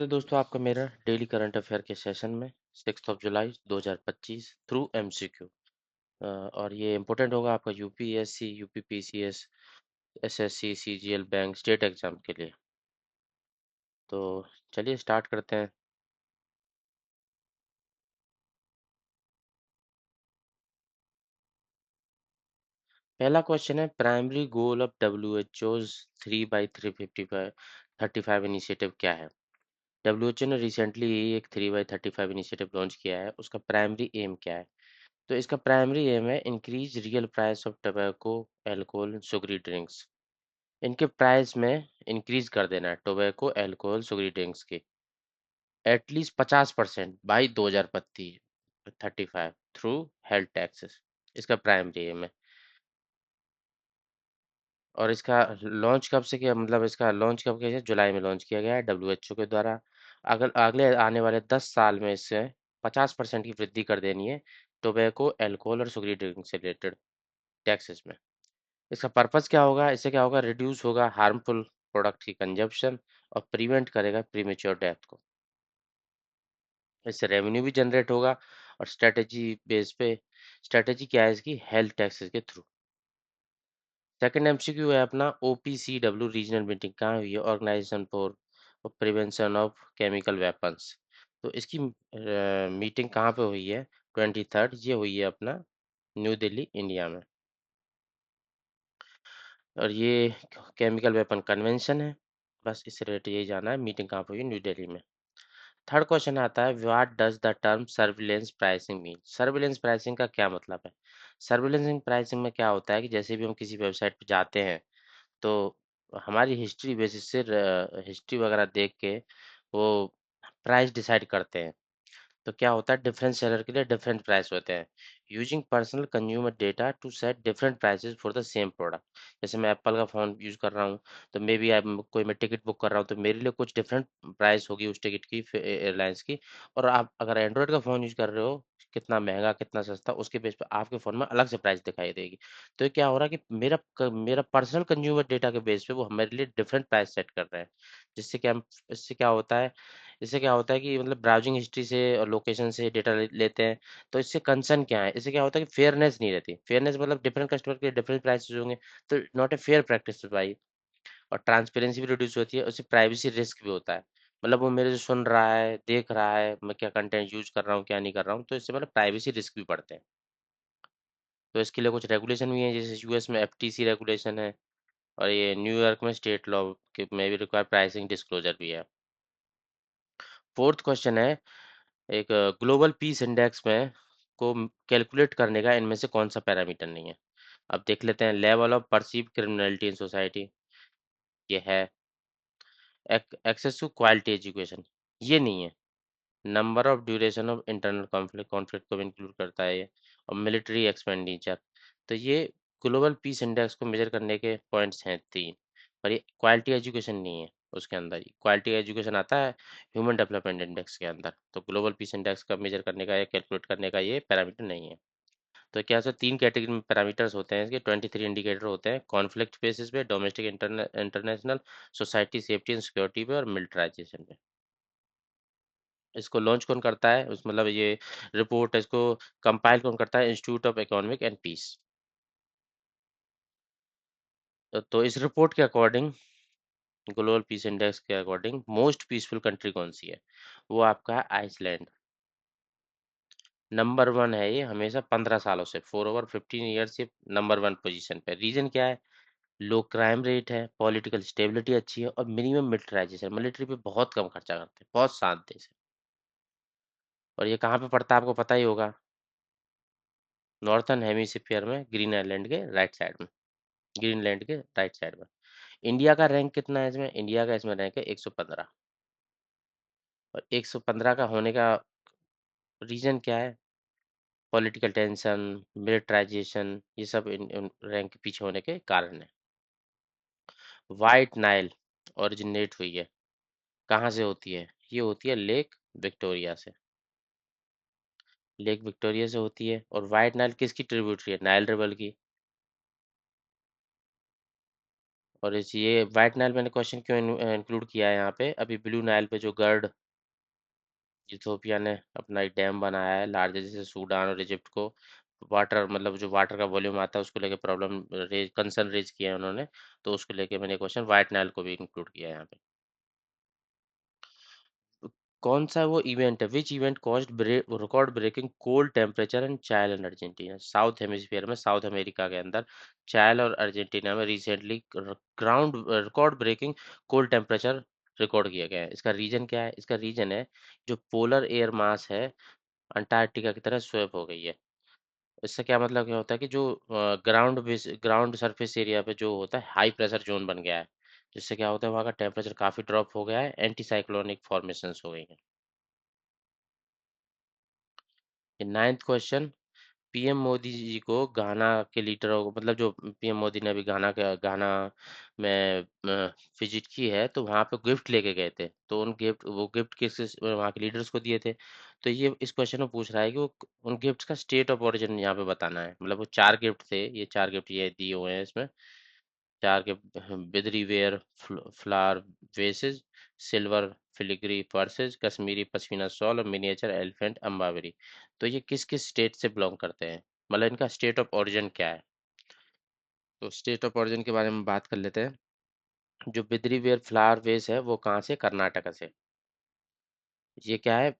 तो दोस्तों आपका मेरा डेली करंट अफेयर के सेशन में 6 जुलाई 2025 थ्रू एमसीक्यू। और ये इम्पोर्टेंट होगा आपका UPSC UPPCS SSC CGL bank state exam के लिए। तो चलिए स्टार्ट करते हैं। पहला क्वेश्चन है, प्राइमरी गोल ऑफ डब्ल्यूएचओ's 3x355 इनिशिएटिव क्या है? डब्ल्यूएचओ ने रिसेंटली एक 3x35 इनिशिएटिव लॉन्च किया है। उसका प्राइमरी एम क्या है? तो इसका प्राइमरी एम है increase real price of tobacco alcohol sugary drinks. इनके प्राइस में इंक्रीज कर देना है टोबैको अल्कोहल शुगरी ड्रिंक्स की at least 50% by 2035 through health taxes. इसका प्राइमरी एम है। और इसका लॉन्च कब से किया, मतलब इसका लॉन्च कब किया? जुलाई में लॉन्च किया गया है डब्ल्यूएचओ के द्वारा। अगर अगले आने वाले 10 साल में इससे 50% की वृद्धि कर देनी है टोबैको अल्कोहल और शुगरी ड्रिंक से रिलेटेड टैक्सेस में। इसका पर्पस क्या होगा? इससे क्या होगा? रिड्यूस होगा हार्मफुल प्रोडक्ट की कंजप्शन और प्रिवेंट करेगा प्रीमेच्योर डेथ को। इससे रेवेन्यू भी जनरेट होगा। और स्ट्रेटेजी बेस पे, स्ट्रेटेजी क्या है इसकी? हेल्थ टैक्सेस के थ्रू। सेकंड एमसीक्यू है अपना, ओपीसीडब्ल्यू रीजनल मीटिंग कहाँ हुई है? Organisation for prevention of chemical weapons. तो इसकी मीटिंग कहाँ पे हुई है? 23rd ये हुई है अपना न्यू दिल्ली इंडिया में। और ये केमिकल वेपन कन्वेंशन है। बस इससे रिलेटेड यही जाना है, मीटिंग कहाँ पे हुई? न्यू दिल्ली में। थर्ड क्वेश्चन आता है, what does the term surveillance pricing mean? Surveillance pricing का क्या मतलब है? सर्विलेंस प्राइसिंग में क्या होता है कि जैसे भी हम किसी वेबसाइट पे जाते हैं तो हमारी हिस्ट्री बेसिस से हिस्ट्री वगैरह देख के वो प्राइस डिसाइड करते हैं। तो क्या होता है, डिफरेंट सेलर के लिए डिफरेंट प्राइस होते हैं। Using personal consumer data to set different prices for the same product. जैसे मैं एप्पल का फ़ोन यूज़ कर रहा हूँ, तो मे बी कोई मैं टिकट बुक कर रहा हूँ तो मेरे लिए कुछ डिफरेंट प्राइस होगी उस टिकट की, एयरलाइंस की। और आप अगर एंड्रॉयड का फ़ोन यूज़ कर रहे हो, कितना महंगा कितना सस्ता, उसके बेस पे आपके फ़ोन में अलग से प्राइस दिखाई देगी। तो ये क्या हो रहा है कि मेरा पर्सनल कंज्यूमर डेटा के बेस पे वो मेरे लिए डिफरेंट प्राइस सेट कर रहे हैं। जिससे क्या इससे क्या होता है, कि मतलब ब्राउजिंग हिस्ट्री से और लोकेशन से डेटा लेते हैं। तो इससे कंसर्न क्या है? इससे क्या होता है कि फेयरनेस नहीं रहती। फेयरनेस मतलब डिफरेंट कस्टमर के डिफरेंट प्राइसेस होंगे, तो नॉट ए फेयर प्रैक्टिस भाई। और ट्रांसपेरेंसी भी रिड्यूस होती है, उससे प्राइवेसी रिस्क भी होता है। मतलब वो मेरे जो सुन रहा है, देख रहा है मैं क्या कंटेंट यूज कर रहा हूँ क्या नहीं कर रहा हूँ, तो इससे मतलब प्राइवेसी रिस्क भी बढ़ते हैं। तो इसके लिए कुछ रेगुलेशन भी है, जैसे यूएस में एफटीसी रेगुलेशन है। और ये न्यूयॉर्क में स्टेट लॉ के में भी रिक्वायर प्राइसिंग डिस्क्लोजर भी है। फोर्थ क्वेश्चन है, एक ग्लोबल पीस इंडेक्स में को कैलकुलेट करने का इनमें से कौन सा पैरामीटर नहीं है? अब देख लेते हैं। Level of perceive criminality in society, ये है। एक्सेस टू क्वालिटी एजुकेशन, ये नहीं है। Number of duration of internal conflict, को भी इंक्लूड करता है ये। और मिलिट्री एक्सपेंडिचर। तो ये ग्लोबल पीस इंडेक्स को मेजर करने के पॉइंट्स हैं 3। और ये क्वालिटी एजुकेशन नहीं है उसके अंदर। ही क्वालिटी एजुकेशन आता है ह्यूमन डेवलपमेंट इंडेक्स के अंदर। तो ग्लोबल पीस इंडेक्स का मेजर करने का या कैलकुलेट करने का ये पैरामीटर नहीं है। तो क्या सर, 3 कैटेगरी में पैरामीटर्स होते हैं इसके, 23 इंडिकेटर होते हैं। कॉन्फ्लिक्ट बेसिस पे, domestic international, society safety and security पे, और मिलिटराइजेशन पे। इसको लॉन्च कौन करता है, उस मतलब ये रिपोर्ट है, इसको कंपाइल कौन करता है? Institute of economic and peace. तो इस रिपोर्ट के अकॉर्डिंग, ग्लोबल पीस इंडेक्स के अकॉर्डिंग, मोस्ट पीसफुल कंट्री कौन सी है? वो आपका है आइसलैंड। नंबर 1 है ये हमेशा 15 सालों से, फॉर ओवर 15 ईयर्स ये नंबर 1 पोजीशन पे। रीजन क्या है? लो क्राइम रेट है, पॉलिटिकल स्टेबिलिटी अच्छी है, और मिनिमम मिलिटराइजेशन, मिलिट्री पे बहुत कम खर्चा करते हैं, बहुत शांत देश है। और ये कहाँ पे पड़ता है आपको पता ही होगा? नॉर्थर्न हेमिस्फीयर में, ग्रीन आइलैंड के राइट साइड में, ग्रीनलैंड के राइट साइड में। इंडिया का रैंक कितना है इसमें? इंडिया का इसमें रैंक है 115। और 115 का होने का रीजन क्या है? पॉलिटिकल टेंशन, मिलिटराइजेशन, ये सब इन रैंक के पीछे होने के कारण है। वाइट नाइल ओरिजिनेट हुई है, कहाँ से होती है? ये होती है लेक विक्टोरिया से। लेक विक्टोरिया से होती है। और वाइट नाइल किसकी ट्रिब्यूटरी है? नाइल रिवर की। और इस ये व्हाइट नाइल मैंने क्वेश्चन क्यों इंक्लूड किया है यहाँ पे, अभी ब्लू नाइल पे जो गर्ड इथोपिया ने अपना एक डैम बनाया है लार्जेस्ट, जैसे सूडान और इजिप्ट को वाटर, मतलब जो वाटर का वॉल्यूम आता है उसको लेके प्रॉब्लम रेज, कंसर्न रेज किया है उन्होंने, तो उसको लेके मैंने क्वेश्चन व्हाइट नाइल को भी इंक्लूड किया है यहाँ पे। कौन सा वो इवेंट है, which event caused record breaking cold temperature in Chile and Argentina, south hemisphere में, साउथ अमेरिका के अंदर चाइल और अर्जेंटीना में recently ground record breaking cold temperature record किया गया है। इसका रीजन क्या है, इसका रीजन है जो पोलर एयर मास है अंटार्कटिका की तरह स्वेप हो गई है। इससे क्या मतलब क्या होता है कि जो ग्राउंड सरफेस एरिया पे जो होता है हाई प्रेशर जोन बन गया है, जिससे क्या होता है वहाँ का टेम्परेचर काफी ड्रॉप हो गया है, एंटी साइक्लोनिक फॉर्मेशंस हो गई हैं। Ninth question, PM Modi ji को घाना के लीडरों को, मतलब जो पीएम मोदी ने अभी घाना में विजिट की है, तो वहाँ पे गिफ्ट लेके गए थे, तो उन गिफ्ट, वो गिफ्ट किस वहाँ के लीडर्स को दिए थे, तो ये इस क्वेश्चन में पूछ रहा है कि वो उन गिफ्ट्स का स्टेट ऑफ ओरिजिन यहाँ पे बताना है। मतलब वो चार गिफ्ट थे, ये चार गिफ्ट ये दिए हुए हैं इसमें, चार gift, Bidri ware flower vases, silver filigree purses, Kashmiri pashmina shawl और मिनिएचर एलिफेंट अम्बावरी। तो ये किस किस स्टेट से बिलोंग करते हैं, मतलब इनका स्टेट ऑफ ओरिजिन क्या है। तो स्टेट ऑफ ओरिजिन के बारे में बात कर लेते हैं। जो बिदरी वेयर फ्लावर वेस है वो कहाँ से, कर्नाटक से। ये क्या है,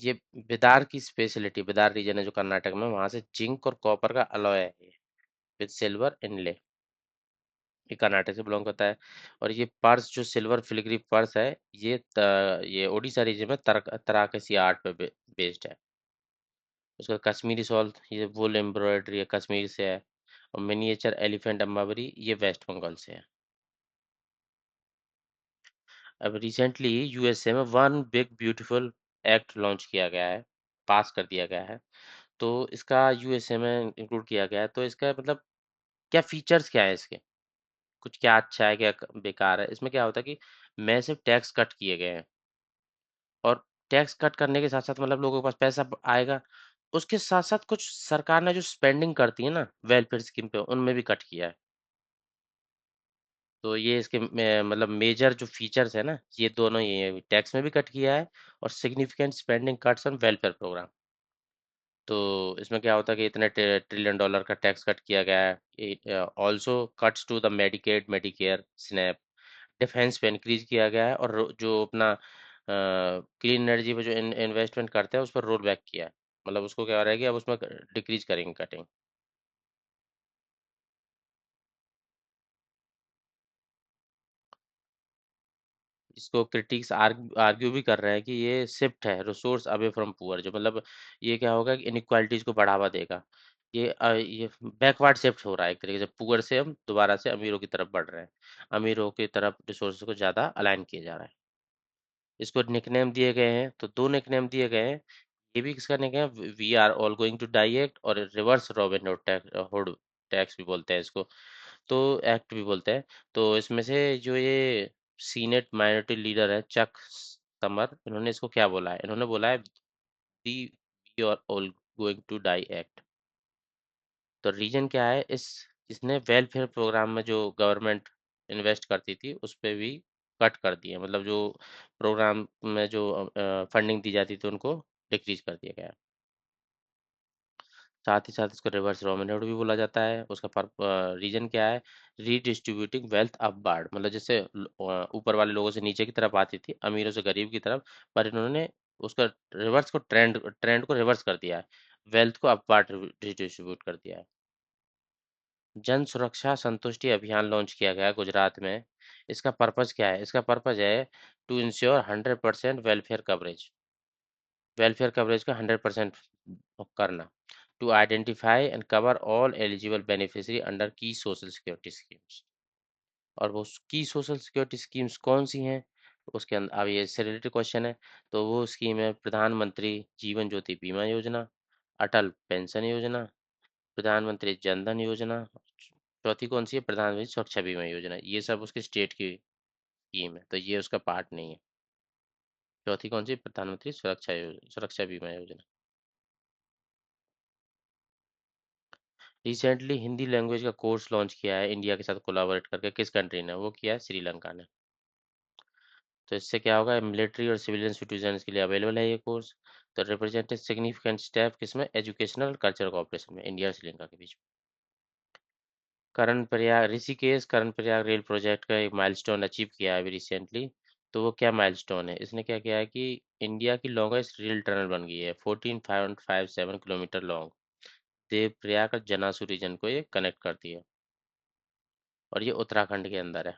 ये बिदार की स्पेशलिटी, बिदार रीजन है जो कर्नाटक में, वहां से जिंक और कॉपर का अलॉय है ये, विद सिल्वर इनले, ये कर्नाटक से बिलोंग करता है। और ये पर्स जो सिल्वर फिलिग्री पर्स है, ये ओडिशा रीजन में तराकसी आर्ट पे बेस्ड है। उसका कश्मीरी शॉल, ये वुल एम्ब्रॉयडरी है, कश्मीर से है। और मिनिएचर एलिफेंट अम्बावरी ये वेस्ट बंगाल से है। अब रिसेंटली यूएसए में one big beautiful act launch किया गया है, पास कर दिया गया है। तो इसका यूएसए में इंक्लूड किया गया है, तो इसका मतलब क्या फीचर्स क्या है इसके, कुछ क्या अच्छा है क्या बेकार है। इसमें क्या होता है कि मैसिव टैक्स कट किए गए हैं, और टैक्स कट करने के साथ साथ मतलब लोगों के पास पैसा आएगा, उसके साथ साथ कुछ सरकार ने जो स्पेंडिंग करती है ना वेलफेयर स्कीम पे, उनमें भी कट किया है। तो ये इसके मतलब मेजर जो फीचर्स है ना, ये दोनों, ये टैक्स में भी कट किया है और significant spending cuts on welfare programme. तो इसमें क्या होता है कि इतने ट्रिलियन डॉलर का टैक्स कट किया गया है। Also cuts to the Medicaid Medicare SNAP, defence पे इंक्रीज किया गया है, और जो अपना क्लीन एनर्जी पे जो इन्वेस्टमेंट करते हैं उस पर रोल बैक किया है। मतलब उसको क्या हो रहा है कि अब उसमें डिक्रीज करेंगे कटिंग। इसको क्रिटिक्स आर्ग्यू भी कर रहे हैं कि ये शिफ्ट है रिसोर्स अवे फ्रॉम पुअर, जो मतलब ये क्या होगा कि इनइक्वालिटीज को बढ़ावा देगा। ये बैकवर्ड शिफ्ट हो रहा है एक तरीके से, पुअर से हम दोबारा से अमीरों की तरफ बढ़ रहे हैं, अमीरों की तरफ रिसोर्स को ज़्यादा अलाइन किया जा रहा है। इसको निकनेम दिए गए हैं, तो दो निकनेम दिए गए हैं। ये भी किसका nickname, we are all going to die act, और रिवर्स रॉबिन हुड टैक्स भी बोलते हैं इसको, तो एक्ट भी बोलते हैं। तो इसमें से जो ये सीनेट माइनॉरिटी लीडर है चक समर, इन्होंने इसको क्या बोला है, इन्होंने बोला है the we are all going to die act. तो रीजन क्या है, इस इसने वेलफेयर प्रोग्राम में जो गवर्नमेंट इन्वेस्ट करती थी उस पे भी कट कर दिए, मतलब जो प्रोग्राम में जो फंडिंग दी जाती थी उनको डिक्रीज कर दिया गया। साथ ही साथ इसको रिवर्स रोमन हुड भी बोला जाता है। उसका रीजन क्या है, रीडिस्ट्रीब्यूटिंग वेल्थ अपवार्ड, मतलब जैसे ऊपर वाले लोगों से नीचे की तरफ आती थी, अमीरों से गरीब की तरफ, पर इन्होंने उसका रिवर्स को ट्रेंड ट्रेंड को रिवर्स कर दिया है, वेल्थ को अपवार्ड रिडिस्ट्रीब्यूट कर दिया है। जन सुरक्षा संतुष्टि अभियान लॉन्च किया गया है गुजरात में। इसका पर्पज क्या है, इसका पर्पज है टू इंश्योर 100% वेलफेयर कवरेज का 100% करना, to identify and cover all eligible beneficiary under की सोशल सिक्योरिटी स्कीम्स। और वो की सोशल सिक्योरिटी स्कीम्स कौन सी हैं, उसके अंदर अब ये इससे रिलेटेड क्वेश्चन है, तो वो स्कीम है प्रधानमंत्री जीवन ज्योति बीमा योजना, अटल पेंशन योजना, प्रधानमंत्री जन धन योजना, चौथी कौन सी है, प्रधानमंत्री सुरक्षा बीमा योजना। ये सब उसके स्टेट की स्कीम है, तो ये उसका पार्ट नहीं है। चौथी कौन सी, प्रधानमंत्री सुरक्षा बीमा योजना। रिसेंटली हिंदी लैंग्वेज का कोर्स लॉन्च किया है इंडिया के साथ कोलैबोरेट करके। किस कंट्री ने वो किया है? श्रीलंका ने। तो इससे क्या होगा, मिलिट्री और सिविलियन सिटीजन्स के लिए अवेलेबल है ये कोर्स। तो रिप्रेजेंट सिग्निफिकेंट स्टेप किसमें? एजुकेशनल और कल्चरल कोऑपरेशन में इंडिया और श्रीलंका के बीच। करण प्रयाग ऋषिकेश करण प्रयाग रेल प्रोजेक्ट का एक माइलस्टोन अचीव किया है अभी रिसेंटली। तो वो क्या माइलस्टोन है? इसने क्या किया है कि इंडिया की लॉन्गेस्ट रेल टनल बन गई है, 14,557 किलोमीटर लॉन्ग। देवप्रयाग और जनासू रीजन को ये कनेक्ट करती है, और ये उत्तराखंड के अंदर है।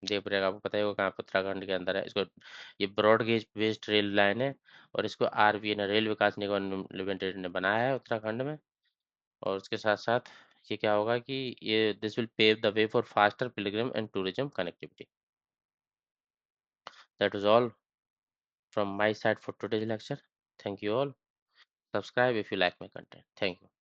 देवप्रयाग आपको पता ही होगा कहाँ पे, उत्तराखंड के अंदर है इसको। ये broad gauge based rail line है, और इसको आरबीए ने, रेल विकास निगम लिमिटेड ने बनाया है उत्तराखंड में। और उसके साथ साथ ये क्या होगा कि ये this will pave the way for faster pilgrim and tourism connectivity. That was all from my side for today's lecture. Thank you all. Subscribe if you like my content. Thank you.